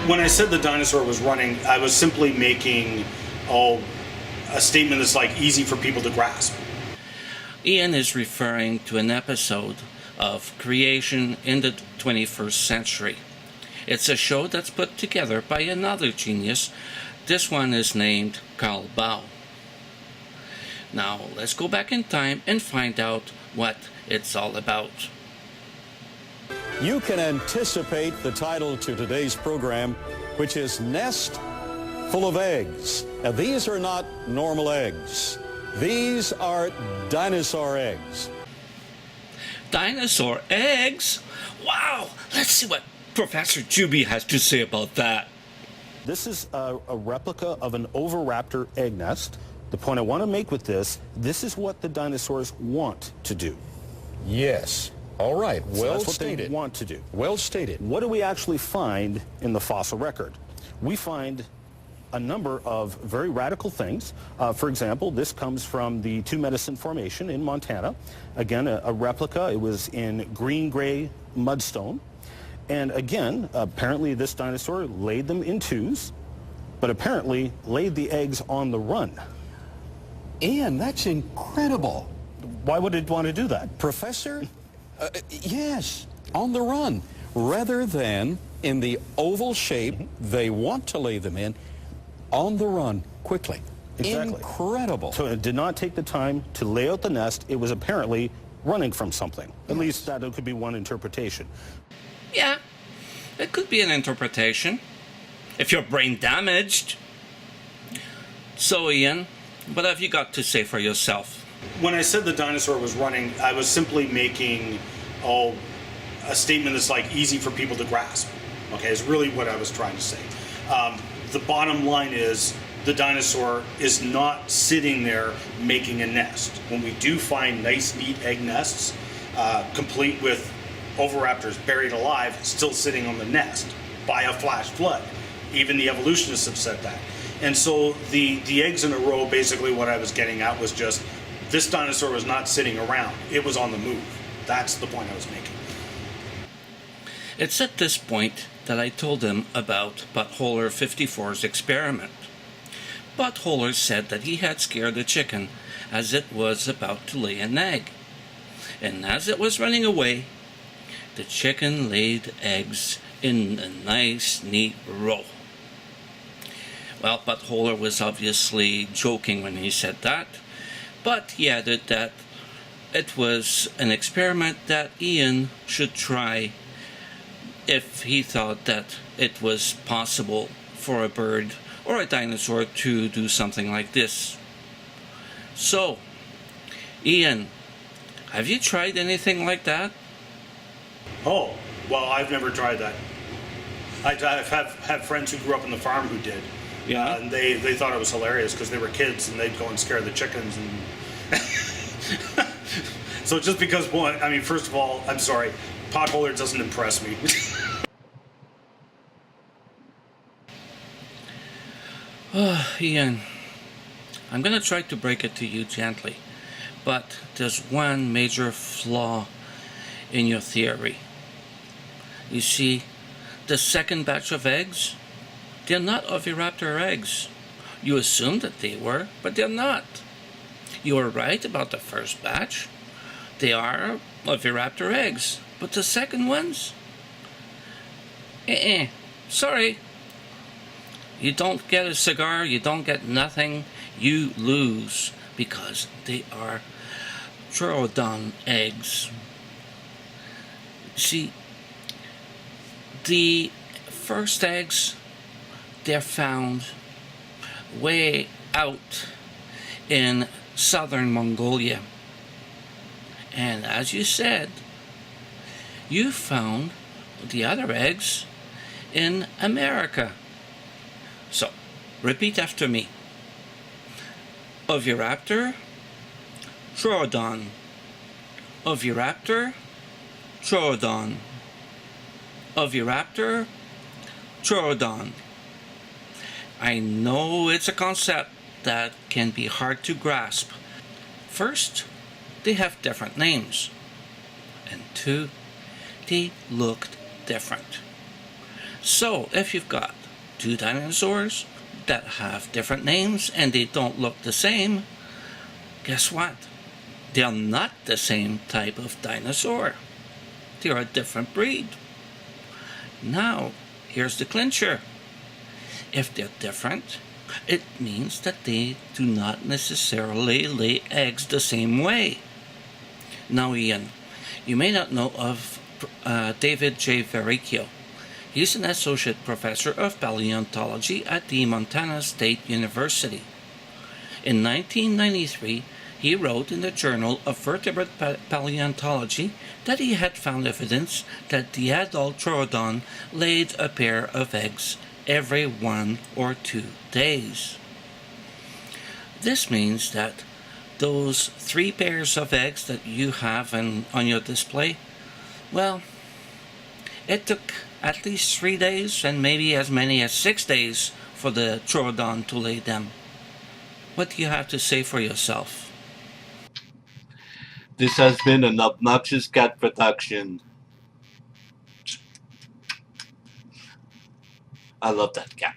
When I said the dinosaur was running, I was simply making a statement that's like easy for people to grasp. Ian is referring to an episode of Creation in the 21st Century. It's a show that's put together by another genius. This one is named Carl Bau. Now let's go back in time and find out what it's all about. You can anticipate the title to today's program, which is Nest Full of Eggs. Now, these are not normal eggs. These are dinosaur eggs. Dinosaur eggs? Wow! Let's see what Professor Juby has to say about that. This is a replica of an oviraptor egg nest. The point I want to make with this is what the dinosaurs want to do. Yes. All right. So Well that's what stated. they want to do. Well stated. What do we actually find in the fossil record? We find a number of very radical things. For example, this comes from the Two Medicine Formation in Montana. Again, a replica. It was in green-gray mudstone. And again, apparently this dinosaur laid them in twos, but apparently laid the eggs on the run. Ian, that's incredible. Why would it want to do that? Professor? Yes, on the run. Rather than in the oval shape they want to lay them in, on the run, quickly. Exactly. Incredible. So it did not take the time to lay out the nest. It was apparently running from something. At least that could be one interpretation. Yeah, it could be an interpretation. If you're brain damaged. So Ian, what have you got to say for yourself? When I said the dinosaur was running, I was simply making a statement that's like easy for people to grasp. Okay, is really what I was trying to say. The bottom line is the dinosaur is not sitting there making a nest. When we do find nice, neat egg nests, complete with oviraptors buried alive, still sitting on the nest by a flash flood. Even the evolutionists have said that. And so the eggs in a row, basically what I was getting at was just, this dinosaur was not sitting around. It was on the move. That's the point I was making. It's at this point that I told him about Buttholer 54's experiment. Buttholer said that he had scared a chicken as it was about to lay an egg. And as it was running away, the chicken laid eggs in a nice, neat row. Well, Buttholer was obviously joking when he said that, but he added that it was an experiment that Ian should try if he thought that it was possible for a bird or a dinosaur to do something like this. So, Ian, have you tried anything like that? Oh, well, I've never tried that. I've had friends who grew up on the farm who did. Yeah. And they thought it was hilarious because they were kids and they'd go and scare the chickens. And so just because one, I mean, first of all, I'm sorry, Potholer doesn't impress me. Ian, I'm going to try to break it to you gently, but there's one major flaw in your theory. You see, the second batch of eggs, they're not oviraptor eggs. You assumed that they were, but they're not. You were right about the first batch. They are oviraptor eggs, but the second ones? Sorry. You don't get a cigar, you don't get nothing, you lose, because they are Troodon eggs. See, the first eggs, they're found way out in southern Mongolia. And as you said, you found the other eggs in America. So, repeat after me. Oviraptor, Troodon. Oviraptor, Troodon. Oviraptor, Troodon. I know it's a concept that can be hard to grasp. First, they have different names. And two, they looked different. So, if you've got two dinosaurs that have different names and they don't look the same, guess what? They're not the same type of dinosaur. They're a different breed. Now, here's the clincher. If they're different, it means that they do not necessarily lay eggs the same way. Now, Ian, you may not know of David J. Verricchio. He's an associate professor of paleontology at the Montana State University. In 1993, he wrote in the Journal of Vertebrate Paleontology that he had found evidence that the adult troodon laid a pair of eggs every 1 or 2 days. This means that those 3 pairs of eggs that you have on your display, well, it took at least 3 days and maybe as many as 6 days for the troodon to lay them. What do you have to say for yourself? This has been an Obnoxious Cat production. I love that cat.